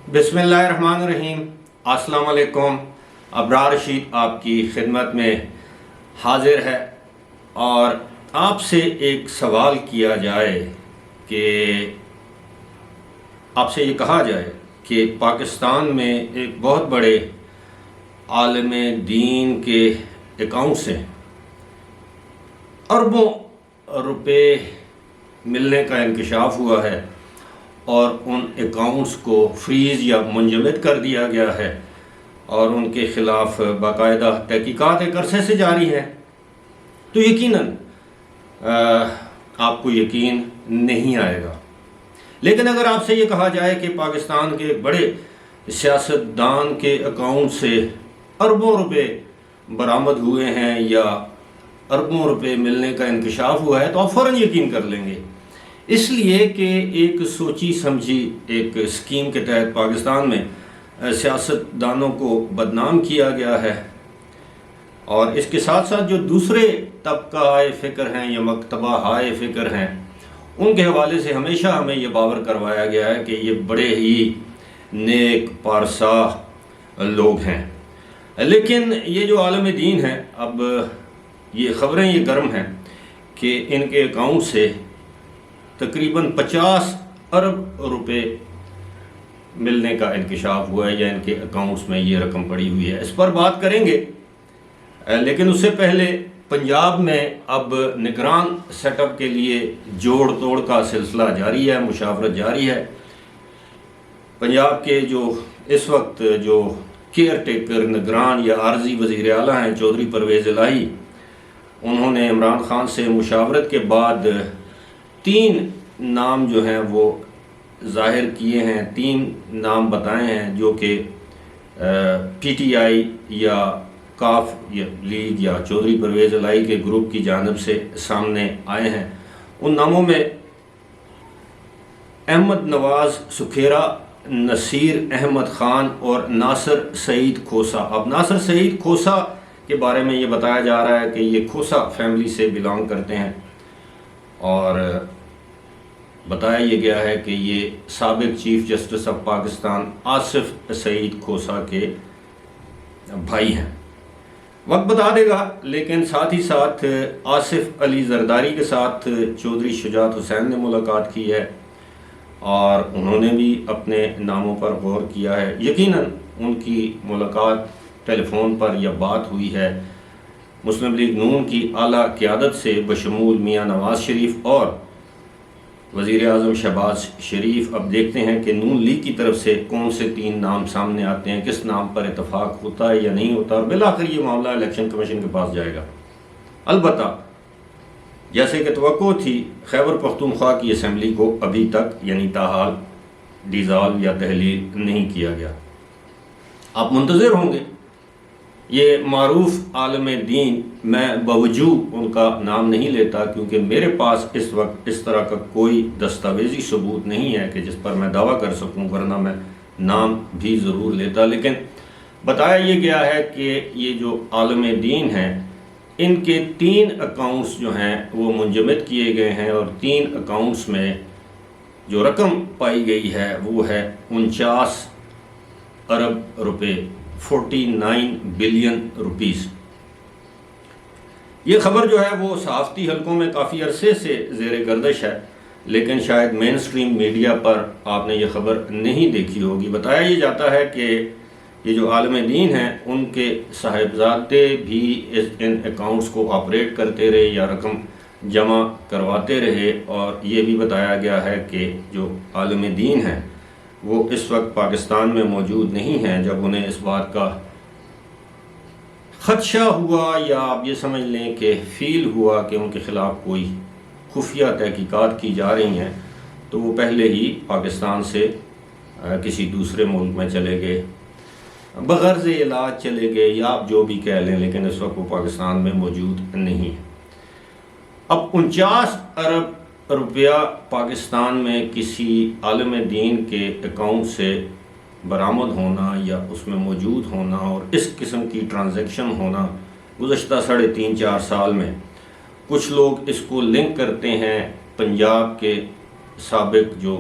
بسم اللہ الرحمن الرحیم۔ السلام علیکم۔ ابرار رشید آپ کی خدمت میں حاضر ہے اور آپ سے ایک سوال کیا جائے کہ آپ سے یہ کہا جائے کہ پاکستان میں ایک بہت بڑے عالم دین کے اکاؤنٹس ہیں، اربوں روپے ملنے کا انکشاف ہوا ہے اور ان اکاؤنٹس کو فریز یا منجمد کر دیا گیا ہے اور ان کے خلاف باقاعدہ تحقیقات ایک عرصے سے جاری ہیں، تو یقیناً آپ کو یقین نہیں آئے گا۔ لیکن اگر آپ سے یہ کہا جائے کہ پاکستان کے بڑے سیاستدان کے اکاؤنٹ سے اربوں روپے برآمد ہوئے ہیں یا اربوں روپے ملنے کا انکشاف ہوا ہے تو آپ فوراً یقین کر لیں گے، اس لیے کہ ایک سوچی سمجھی ایک اسکیم کے تحت پاکستان میں سیاستدانوں کو بدنام کیا گیا ہے، اور اس کے ساتھ ساتھ جو دوسرے طبقہ فکر ہیں یا مکتبہ فکر ہیں ان کے حوالے سے ہمیشہ ہمیں یہ باور کروایا گیا ہے کہ یہ بڑے ہی نیک پارسا لوگ ہیں۔ لیکن یہ جو عالم دین ہیں، اب یہ خبریں یہ گرم ہیں کہ ان کے اکاؤنٹ سے تقریباً 50 ارب روپے ملنے کا انکشاف ہوا ہے یا ان کے اکاؤنٹس میں یہ رقم پڑی ہوئی ہے۔ اس پر بات کریں گے، لیکن اس سے پہلے پنجاب میں اب نگران سیٹ اپ کے لیے جوڑ توڑ کا سلسلہ جاری ہے، مشاورت جاری ہے۔ پنجاب کے جو اس وقت جو کیئر ٹیکر نگران یا عارضی وزیر اعلیٰ ہیں چودھری پرویز الہی، انہوں نے عمران خان سے مشاورت کے بعد 3 نام جو ہیں وہ ظاہر کیے ہیں، 3 نام بتائے ہیں جو کہ پی ٹی آئی یا کاف یا لیگ یا چودھری پرویز الہی کے گروپ کی جانب سے سامنے آئے ہیں۔ ان ناموں میں احمد نواز سکھیرا، نصیر احمد خان اور ناصر سعید کھوسا۔ اب ناصر سعید کھوسا کے بارے میں یہ بتایا جا رہا ہے کہ یہ کھوسا فیملی سے بلانگ کرتے ہیں، اور بتایا یہ گیا ہے کہ یہ سابق chief justice of Pakistan Asif Saeed Khosa کے بھائی ہیں۔ وقت بتا دے گا، لیکن ساتھ ہی ساتھ آصف علی زرداری کے ساتھ چودھری شجاعت حسین نے ملاقات کی ہے اور انہوں نے بھی اپنے ناموں پر غور کیا ہے۔ یقیناً ان کی ملاقات ٹیلی فون پر یا بات ہوئی ہے مسلم لیگ نون کی اعلیٰ قیادت سے بشمول میاں نواز شریف اور وزیر اعظم شہباز شریف۔ اب دیکھتے ہیں کہ نون لیگ کی طرف سے کون سے 3 نام سامنے آتے ہیں، کس نام پر اتفاق ہوتا ہے یا نہیں ہوتا، اور بالآخر یہ معاملہ الیکشن کمیشن کے پاس جائے گا۔ البتہ جیسے کہ توقع تھی، خیبر پختونخوا کی اسمبلی کو ابھی تک یعنی تاحال ڈیزالو یا تحلیل نہیں کیا گیا۔ آپ منتظر ہوں گے۔ یہ معروف عالم دین، میں بوجوہ ان کا نام نہیں لیتا کیونکہ میرے پاس اس وقت اس طرح کا کوئی دستاویزی ثبوت نہیں ہے کہ جس پر میں دعویٰ کر سکوں، ورنہ میں نام بھی ضرور لیتا۔ لیکن بتایا یہ گیا ہے کہ یہ جو عالم دین ہیں ان کے 3 اکاؤنٹس جو ہیں وہ منجمد کیے گئے ہیں، اور 3 اکاؤنٹس میں جو رقم پائی گئی ہے وہ ہے 49 ارب روپے، 49 بلین روپیز۔ یہ خبر جو ہے وہ صحافتی حلقوں میں کافی عرصے سے زیر گردش ہے، لیکن شاید مین سٹریم میڈیا پر آپ نے یہ خبر نہیں دیکھی ہوگی۔ بتایا یہ جاتا ہے کہ یہ جو عالم دین ہیں ان کے صاحبزادے بھی ان اکاؤنٹس کو آپریٹ کرتے رہے یا رقم جمع کرواتے رہے، اور یہ بھی بتایا گیا ہے کہ جو عالم دین ہیں وہ اس وقت پاکستان میں موجود نہیں ہیں۔ جب انہیں اس بات کا خدشہ ہوا یا آپ یہ سمجھ لیں کہ فیل ہوا کہ ان کے خلاف کوئی خفیہ تحقیقات کی جا رہی ہیں، تو وہ پہلے ہی پاکستان سے کسی دوسرے ملک میں چلے گئے، بغرض علاج چلے گئے، یا آپ جو بھی کہہ لیں، لیکن اس وقت وہ پاکستان میں موجود نہیں ہیں۔ اب 49 ارب روپیہ پاکستان میں کسی عالم دین کے اکاؤنٹ سے برآمد ہونا یا اس میں موجود ہونا اور اس قسم کی ٹرانزیکشن ہونا گزشتہ 3.5-4 سال میں، کچھ لوگ اس کو لنک کرتے ہیں پنجاب کے سابق جو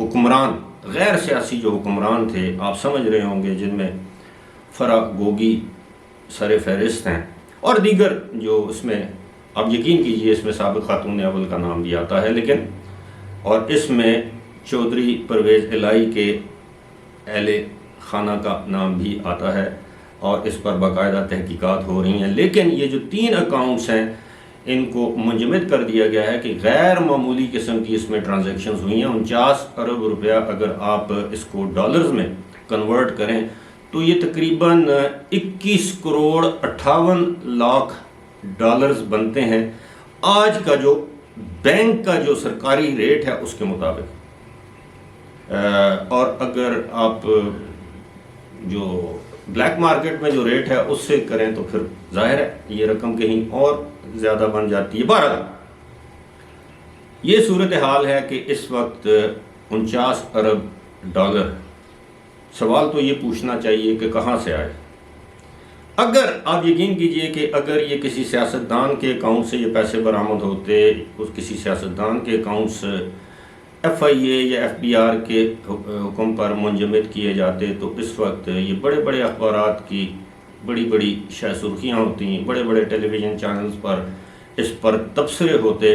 حکمران غیر سیاسی جو حکمران تھے آپ سمجھ رہے ہوں گے، جن میں فرح گوگی سر فہرست ہیں، اور دیگر جو اس میں آپ یقین کیجئے اس میں سابق خاتون اول کا نام بھی آتا ہے، لیکن اور اس میں چودھری پرویز الہی کے اہل خانہ کا نام بھی آتا ہے اور اس پر باقاعدہ تحقیقات ہو رہی ہیں، لیکن یہ جو 3 اکاؤنٹس ہیں ان کو منجمد کر دیا گیا ہے کہ غیر معمولی قسم کی اس میں ٹرانزیکشنز ہوئی ہیں۔ 49 ارب روپیہ اگر آپ اس کو ڈالرز میں کنورٹ کریں تو یہ تقریباً 21 کروڑ 58 لاکھ ڈالرز بنتے ہیں آج کا جو بینک کا جو سرکاری ریٹ ہے اس کے مطابق، اور اگر آپ جو بلیک مارکیٹ میں جو ریٹ ہے اس سے کریں تو پھر ظاہر ہے یہ رقم کہیں اور زیادہ بن جاتی ہے۔ بہرحال یہ صورتحال ہے کہ اس وقت 49 ارب ڈالر، سوال تو یہ پوچھنا چاہیے کہ کہاں سے آئے۔ اگر آپ یقین کیجئے کہ اگر یہ کسی سیاستدان کے اکاؤنٹ سے یہ پیسے برآمد ہوتے، اس کسی سیاستدان کے اکاؤنٹ سے ایف آئی اے یا ایف بی آر کے حکم پر منجمد کیے جاتے تو اس وقت یہ بڑے بڑے اخبارات کی بڑی بڑی شہ سرخیاں ہوتی ہیں، بڑے بڑے ٹیلی ویژن چینلز پر اس پر تبصرے ہوتے،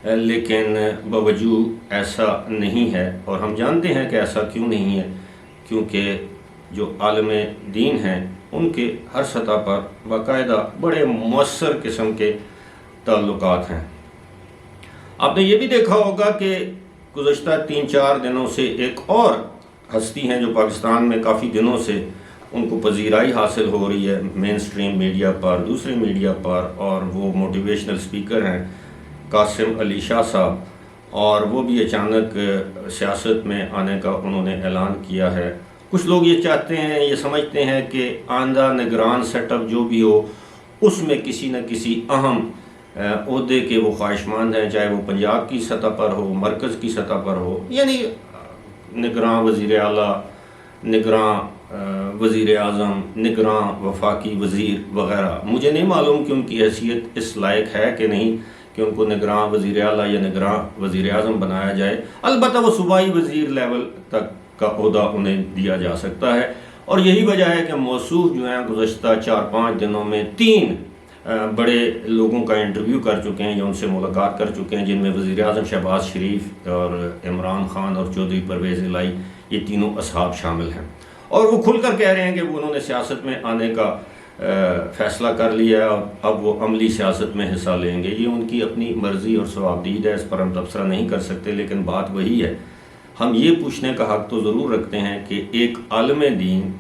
لیکن باوجود ایسا نہیں ہے، اور ہم جانتے ہیں کہ ایسا کیوں نہیں ہے، کیونکہ جو عالم دین ہیں ان کے ہر سطح پر باقاعدہ بڑے مؤثر قسم کے تعلقات ہیں۔ آپ نے یہ بھی دیکھا ہوگا کہ گزشتہ 3-4 دنوں سے ایک اور ہستی ہیں جو پاکستان میں کافی دنوں سے ان کو پذیرائی حاصل ہو رہی ہے مین سٹریم میڈیا پر، دوسرے میڈیا پر، اور وہ موٹیویشنل سپیکر ہیں قاسم علی شاہ صاحب، اور وہ بھی اچانک سیاست میں آنے کا انہوں نے اعلان کیا ہے۔ کچھ لوگ یہ چاہتے ہیں، یہ سمجھتے ہیں کہ آئندہ نگران سیٹ اپ جو بھی ہو اس میں کسی نہ کسی اہم عہدے کے وہ خواہشمند ہیں، چاہے وہ پنجاب کی سطح پر ہو، مرکز کی سطح پر ہو، یعنی نگراں وزیر اعلیٰ، نگراں وزیر اعظم، نگراں وفاقی وزیر وغیرہ۔ مجھے نہیں معلوم کہ ان کی حیثیت اس لائق ہے کہ نہیں کہ ان کو نگراں وزیر اعلیٰ یا نگراں وزیر اعظم بنایا جائے، البتہ وہ صوبائی وزیر لیول تک کا عہدہ انہیں دیا جا سکتا ہے، اور یہی وجہ ہے کہ موصوف جو ہیں گزشتہ 4-5 دنوں میں 3 بڑے لوگوں کا انٹرویو کر چکے ہیں یا ان سے ملاقات کر چکے ہیں، جن میں وزیر اعظم شہباز شریف اور عمران خان اور چودھری پرویز الہی، یہ تینوں اصحاب شامل ہیں، اور وہ کھل کر کہہ رہے ہیں کہ انہوں نے سیاست میں آنے کا فیصلہ کر لیا ہے اور اب وہ عملی سیاست میں حصہ لیں گے۔ یہ ان کی اپنی مرضی اور ثوابدید ہے، اس پر ہم تبصرہ نہیں کر سکتے، لیکن بات وہی ہے، ہم یہ پوچھنے کا حق تو ضرور رکھتے ہیں کہ ایک عالم دین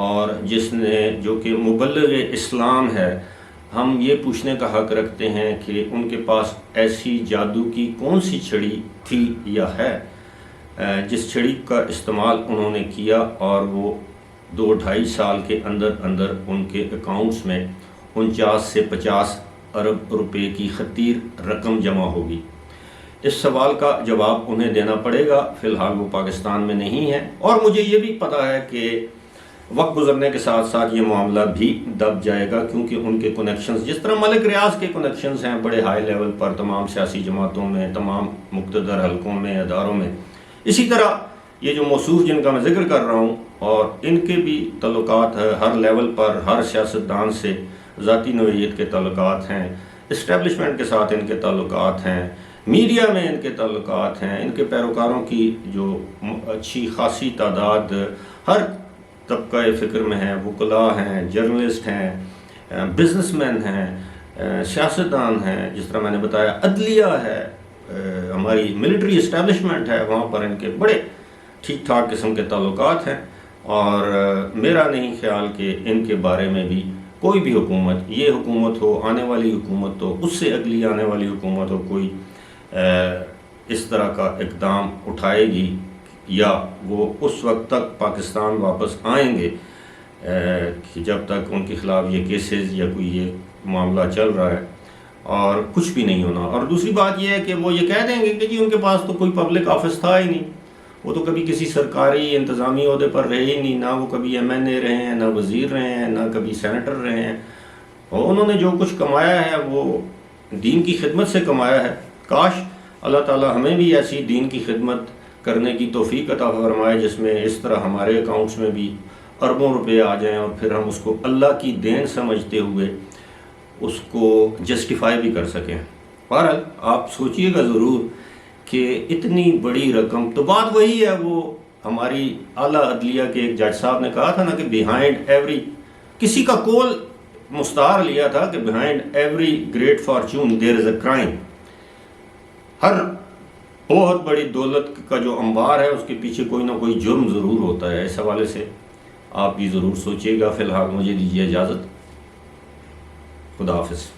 اور جس نے جو کہ مبلغ اسلام ہے، ہم یہ پوچھنے کا حق رکھتے ہیں کہ ان کے پاس ایسی جادو کی کون سی چھڑی تھی یا ہے جس چھڑی کا استعمال انہوں نے کیا اور وہ 2-2.5 سال کے اندر اندر ان کے اکاؤنٹس میں 49 سے 50 ارب روپے کی خطیر رقم جمع ہوگی۔ اس سوال کا جواب انہیں دینا پڑے گا، فی الحال وہ پاکستان میں نہیں ہے، اور مجھے یہ بھی پتہ ہے کہ وقت گزرنے کے ساتھ ساتھ یہ معاملہ بھی دب جائے گا، کیونکہ ان کے کنیکشنز جس طرح ملک ریاض کے کنیکشنز ہیں بڑے ہائی لیول پر تمام سیاسی جماعتوں میں، تمام مقتدر حلقوں میں، اداروں میں، اسی طرح یہ جو موصوف جن کا میں ذکر کر رہا ہوں اور ان کے بھی تعلقات ہر لیول پر ہر سیاستدان سے ذاتی نوعیت کے تعلقات ہیں، اسٹیبلشمنٹ کے ساتھ ان کے تعلقات ہیں، میڈیا میں ان کے تعلقات ہیں، ان کے پیروکاروں کی جو اچھی خاصی تعداد ہر طبقہ فکر میں ہیں، وکلاء ہیں، جرنلسٹ ہیں، بزنس مین ہیں، سیاستدان ہیں، جس طرح میں نے بتایا عدلیہ ہے، ہماری ملٹری اسٹیبلشمنٹ ہے، وہاں پر ان کے بڑے ٹھیک ٹھاک قسم کے تعلقات ہیں، اور میرا نہیں خیال کہ ان کے بارے میں بھی کوئی بھی حکومت، یہ حکومت ہو، آنے والی حکومت ہو، اس سے اگلی آنے والی حکومت ہو، کوئی اس طرح کا اقدام اٹھائے گی یا وہ اس وقت تک پاکستان واپس آئیں گے کہ جب تک ان کے خلاف یہ کیسز یا کوئی یہ معاملہ چل رہا ہے، اور کچھ بھی نہیں ہونا۔ اور دوسری بات یہ ہے کہ وہ یہ کہہ دیں گے کہ جی ان کے پاس تو کوئی پبلک آفس تھا ہی نہیں، وہ تو کبھی کسی سرکاری انتظامی عہدے پر رہے ہی نہیں، نہ وہ کبھی ایم این اے رہے ہیں، نہ وزیر رہے ہیں، نہ کبھی سینیٹر رہے ہیں، اور انہوں نے جو کچھ کمایا ہے وہ دین کی خدمت سے کمایا ہے۔ کاش اللہ تعالی ہمیں بھی ایسی دین کی خدمت کرنے کی توفیق عطا فرمائے، جس میں اس طرح ہمارے اکاؤنٹس میں بھی اربوں روپے آ جائیں اور پھر ہم اس کو اللہ کی دین سمجھتے ہوئے اس کو جسٹیفائی بھی کر سکیں۔ بہرحال آپ سوچئے گا ضرور کہ اتنی بڑی رقم، تو بات وہی ہے، وہ ہماری اعلیٰ عدلیہ کے ایک جج صاحب نے کہا تھا نا کہ بیہائنڈ ایوری، کسی کا کول مستعار لیا تھا کہ behind every great fortune there is a crime. ہر بہت بڑی دولت کا جو انبار ہے اس کے پیچھے کوئی نہ کوئی جرم ضرور ہوتا ہے۔ اس حوالے سے آپ بھی ضرور سوچئے گا۔ فی الحال مجھے دیجیے اجازت، خدا حافظ۔